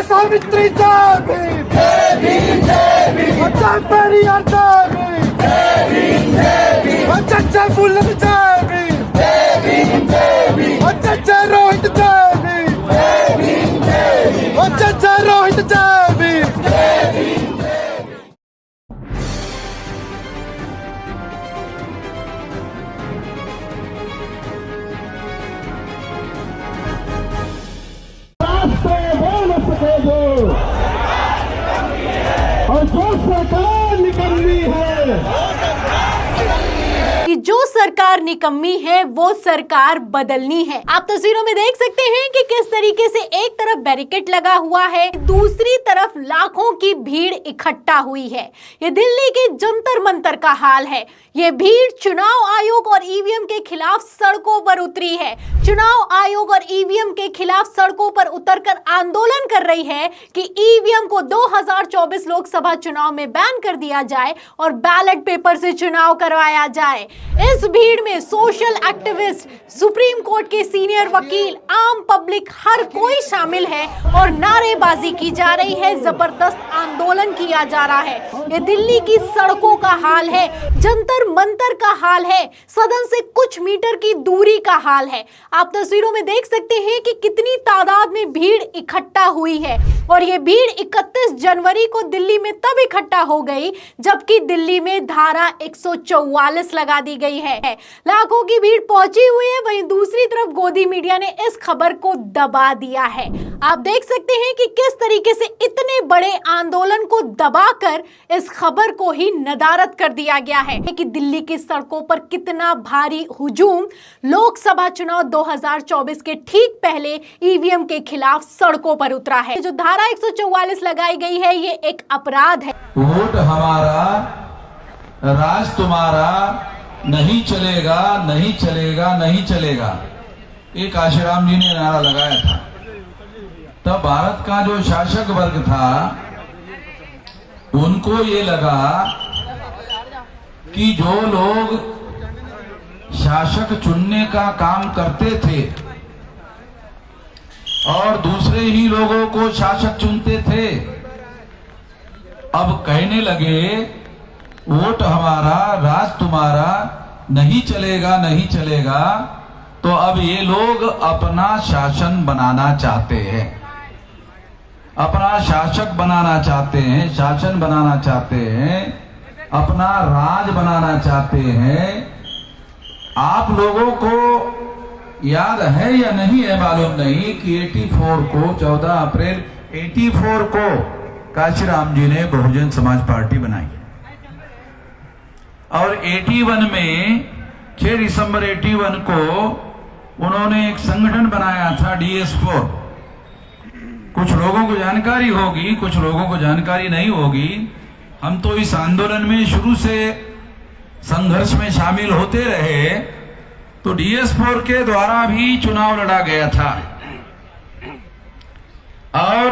सावित्री जय भीम, पेरियार जय फुलन जय भीम, जय रोहित जय भीम, जय रोहित जय भीम। और जो सरकार निकम्मी है, कि जो सरकार निकम्मी है वो सरकार बदलनी है। आप तस्वीरों में देख सकते हैं कि किस तरीके से एक तरफ बैरिकेड लगा हुआ है, दूसरी तरफ लाखों की भीड़ इकट्ठा हुई है। ये दिल्ली के जंतर मंतर का हाल है। ये भीड़ चुनाव आयोग और ईवीएम के खिलाफ सड़कों पर उतरी है। चुनाव आयोग और ईवीएम के खिलाफ सड़कों पर उतरकर आंदोलन कर रही है कि ईवीएम को 2024 लोकसभा चुनाव में बैन कर दिया जाए और बैलेट पेपर से चुनाव करवाया जाए। इस भीड़ में सोशल एक्टिविस्ट, सुप्रीम कोर्ट के सीनियर वकील, आम पब्लिक, हर कोई शामिल है और नारेबाजी की जा रही है, जबरदस्त आंदोलन किया जा रहा है। ये दिल्ली की सड़कों का हाल है, जंतर मंतर का हाल है, सदन से कुछ मीटर की दूरी का हाल है। आप तस्वीरों में देख सकते हैं कि कितनी तादाद में भीड़ इकट्ठा हुई है और ये भीड़ 31 जनवरी को दिल्ली में तब इकट्ठा हो गई जबकि दिल्ली में धारा 144 लगा दी गई है। लाखों की भीड़ पहुंची हुई है। वहीं दूसरी तरफ गोदी मीडिया ने इस खबर को दबा दिया है। आप देख सकते हैं कि किस तरीके से इतने बड़े आंदोलन को दबाकर इस खबर को ही नदारद कर दिया गया है कि दिल्ली की सड़कों पर कितना भारी हुजूम लोकसभा चुनाव 2024 के ठीक पहले ईवीएम के खिलाफ सड़कों पर उतरा है। जो धारा 144 लगाई गई है ये एक अपराध है। वोट हमारा, राज तुम्हारा, नहीं चलेगा, नहीं चलेगा, नहीं चलेगा, ये काशीराम जी ने नारा लगाया था। तब भारत का जो शासक वर्ग था उनको ये लगा कि जो लोग शासक चुनने का काम करते थे और दूसरे ही लोगों को शासक चुनते थे, अब कहने लगे वोट हमारा, राज तुम्हारा, नहीं चलेगा, नहीं चलेगा। तो अब ये लोग अपना शासन बनाना चाहते हैं, अपना शासक बनाना चाहते हैं, शासन बनाना चाहते हैं, अपना राज बनाना चाहते हैं। आप लोगों को याद है या नहीं है मालूम नहीं कि 84 को 14 अप्रैल 84 को काशीराम जी ने बहुजन समाज पार्टी बनाई और 81 में 6 दिसंबर 81 को उन्होंने एक संगठन बनाया था DS4। कुछ लोगों को जानकारी होगी, कुछ लोगों को जानकारी नहीं होगी। हम तो इस आंदोलन में शुरू से संघर्ष में शामिल होते रहे। तो DS4 के द्वारा भी चुनाव लड़ा गया था और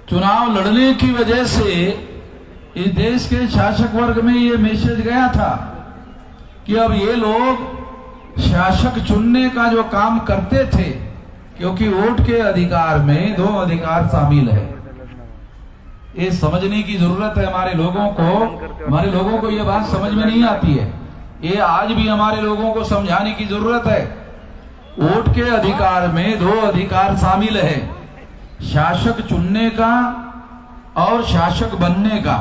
चुनाव लड़ने की वजह से इस देश के शासक वर्ग में ये मैसेज गया था कि अब ये लोग शासक चुनने का जो काम करते थे, क्योंकि वोट के अधिकार में 2 अधिकार शामिल है। ये समझने की जरूरत है हमारे लोगों को। हमारे लोगों को ये बात समझ में नहीं आती है। ये आज भी हमारे लोगों को समझाने की जरूरत है। वोट के अधिकार में 2 अधिकार शामिल है, शासक चुनने का और शासक बनने का।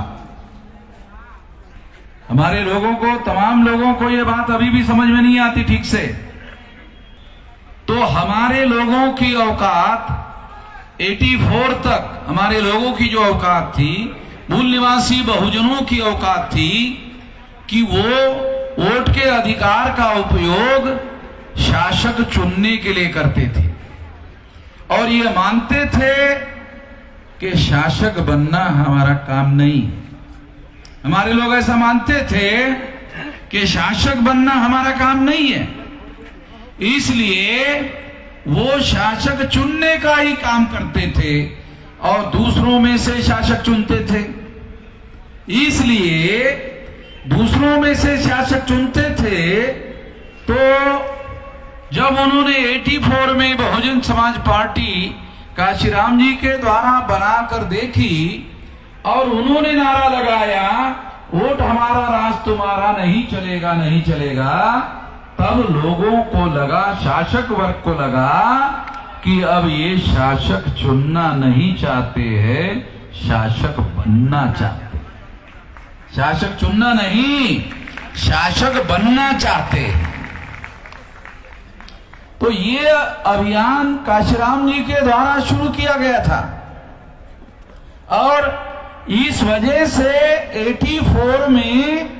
हमारे लोगों को, तमाम लोगों को ये बात अभी भी समझ में नहीं आती ठीक से। तो हमारे लोगों की औकात 84 तक, हमारे लोगों की जो औकात थी, मूल निवासी बहुजनों की औकात थी कि वो वोट के अधिकार का उपयोग शासक चुनने के लिए करते थे और ये मानते थे कि शासक बनना हमारा काम नहीं है। हमारे लोग ऐसा मानते थे कि शासक बनना हमारा काम नहीं है, इसलिए वो शासक चुनने का ही काम करते थे और दूसरों में से शासक चुनते थे। इसलिए दूसरों में से शासक चुनते थे, तो जब उन्होंने 84 में बहुजन समाज पार्टी काशीराम जी के द्वारा बनाकर देखी और उन्होंने नारा लगाया, वोट हमारा राज तुम्हारा, नहीं चलेगा नहीं चलेगा, तब लोगों को लगा, शासक वर्ग को लगा कि अब ये शासक चुनना नहीं चाहते हैं, शासक बनना चाहते। शासक चुनना नहीं, शासक बनना चाहते हैं। तो ये अभियान काशीराम जी के द्वारा शुरू किया गया था और इस वजह से 84 में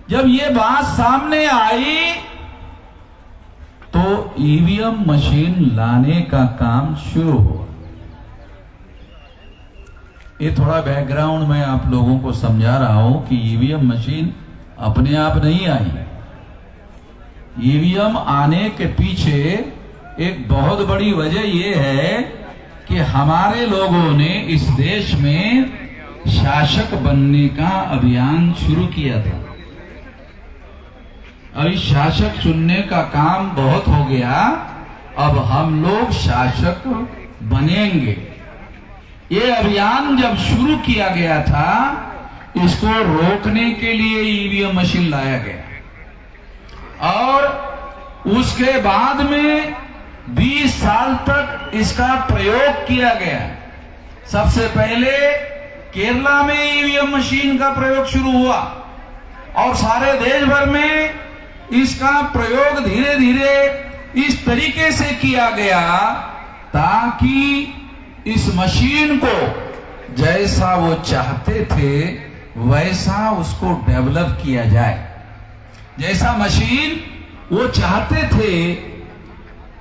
जब ये बात सामने आई तो ईवीएम मशीन लाने का काम शुरू हुआ। ये थोड़ा बैकग्राउंड में आप लोगों को समझा रहा हूं कि ईवीएम मशीन अपने आप नहीं आई। ईवीएम आने के पीछे एक बहुत बड़ी वजह यह है कि हमारे लोगों ने इस देश में शासक बनने का अभियान शुरू किया था। अभी शासक चुनने का काम बहुत हो गया, अब हम लोग शासक बनेंगे। ये अभियान जब शुरू किया गया था, इसको रोकने के लिए ईवीएम मशीन लाया गया और उसके बाद में 20 साल तक इसका प्रयोग किया गया। सबसे पहले केरला में ईवीएम मशीन का प्रयोग शुरू हुआ और सारे देश भर में इसका प्रयोग धीरे धीरे इस तरीके से किया गया ताकि इस मशीन को जैसा वो चाहते थे वैसा उसको डेवलप किया जाए। जैसा मशीन वो चाहते थे,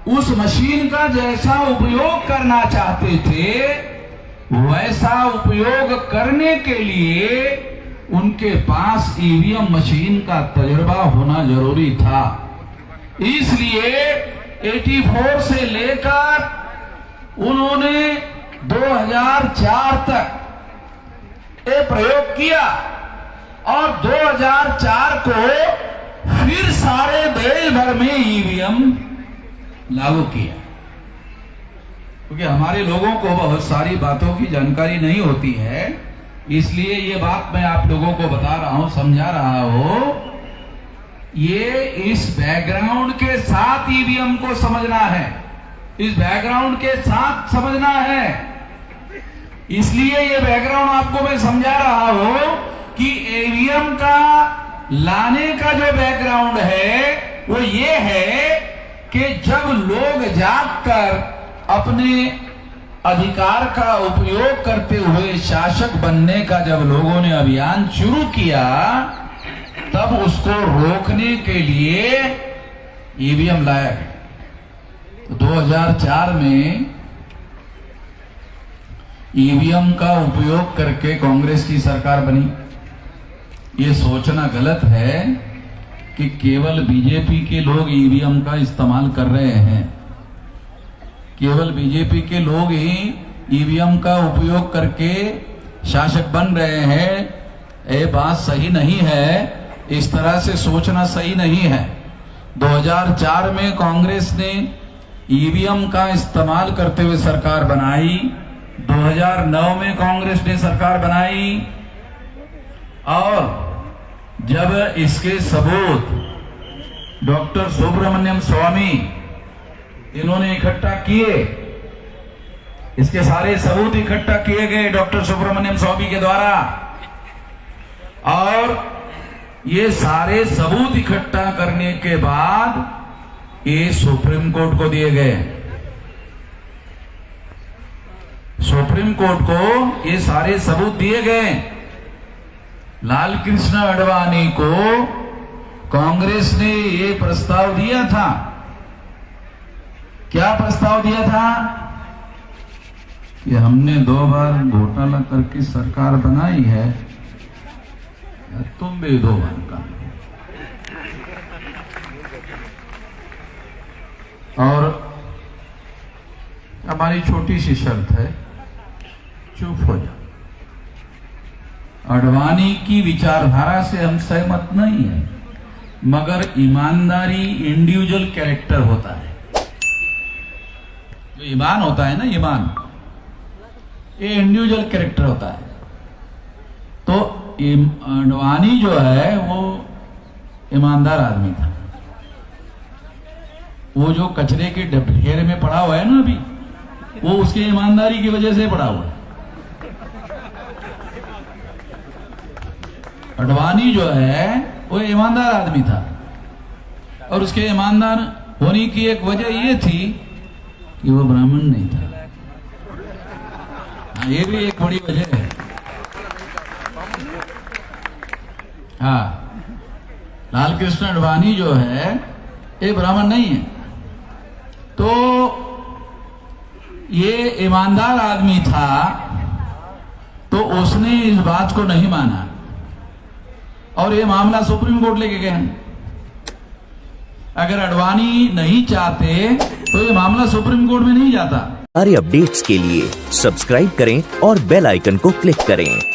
उस मशीन का जैसा उपयोग करना चाहते थे, वैसा उपयोग करने के लिए उनके पास ईवीएम मशीन का तजुर्बा होना जरूरी था। इसलिए 84 से लेकर उन्होंने 2004 तक ये प्रयोग किया और 2004 को फिर सारे देश भर में ईवीएम लागू किया। क्योंकि हमारे लोगों को बहुत सारी बातों की जानकारी नहीं होती है, इसलिए ये बात मैं आप लोगों को बता रहा हूं, समझा रहा हूं। ये इस बैकग्राउंड के साथ ईवीएम को समझना है, इस बैकग्राउंड के साथ समझना है। इसलिए ये बैकग्राउंड आपको मैं समझा रहा हूं कि ईवीएम का लाने का जो बैकग्राउंड है वो ये है कि जब लोग जागकर अपने अधिकार का उपयोग करते हुए शासक बनने का जब लोगों ने अभियान शुरू किया, तब उसको रोकने के लिए ईवीएम लाया गया। 2004 में ईवीएम का उपयोग करके कांग्रेस की सरकार बनी। ये सोचना गलत है कि केवल बीजेपी के लोग ईवीएम का इस्तेमाल कर रहे हैं, केवल बीजेपी के लोग ही ईवीएम का उपयोग करके शासक बन रहे हैं। ये बात सही नहीं है, इस तरह से सोचना सही नहीं है। 2004 में कांग्रेस ने ईवीएम का इस्तेमाल करते हुए सरकार बनाई। 2009 में कांग्रेस ने सरकार बनाई और जब इसके सबूत डॉक्टर सुब्रमण्यम स्वामी इन्होंने इकट्ठा किए, इसके सारे सबूत इकट्ठा किए गए डॉक्टर सुब्रमण्यम स्वामी के द्वारा और ये सारे सबूत इकट्ठा करने के बाद ये सुप्रीम कोर्ट को दिए गए। सुप्रीम कोर्ट को ये सारे सबूत दिए गए। लाल कृष्ण आडवाणी को कांग्रेस ने ये प्रस्ताव दिया था। क्या प्रस्ताव दिया था कि हमने 2 बार घोटाला करके सरकार बनाई है, तुम भी 2 बार का। और हमारी छोटी सी शर्त है, चुप हो जाओ। अडवाणी की विचारधारा से हम सहमत नहीं है, मगर ईमानदारी इंडिविजुअल कैरेक्टर होता है। जो ईमान होता है ना, ईमान ये इंडिविजुअल कैरेक्टर होता है। तो अडवाणी जो है वो ईमानदार आदमी था। वो जो कचरे के ढेर में पड़ा हुआ है ना अभी, वो उसकी ईमानदारी की वजह से पड़ा हुआ है। अडवाणी जो है वो ईमानदार आदमी था, और उसके ईमानदार होने की एक वजह ये थी कि वो ब्राह्मण नहीं था। ये भी एक बड़ी वजह है। हाँ, लाल कृष्ण अडवाणी जो है ये ब्राह्मण नहीं है। तो ये ईमानदार आदमी था, तो उसने इस बात को नहीं माना और ये मामला सुप्रीम कोर्ट लेके गए। अगर अडवाणी नहीं चाहते तो ये मामला सुप्रीम कोर्ट में नहीं जाता। सारे अपडेट्स के लिए सब्सक्राइब करें और बेल आइकन को क्लिक करें।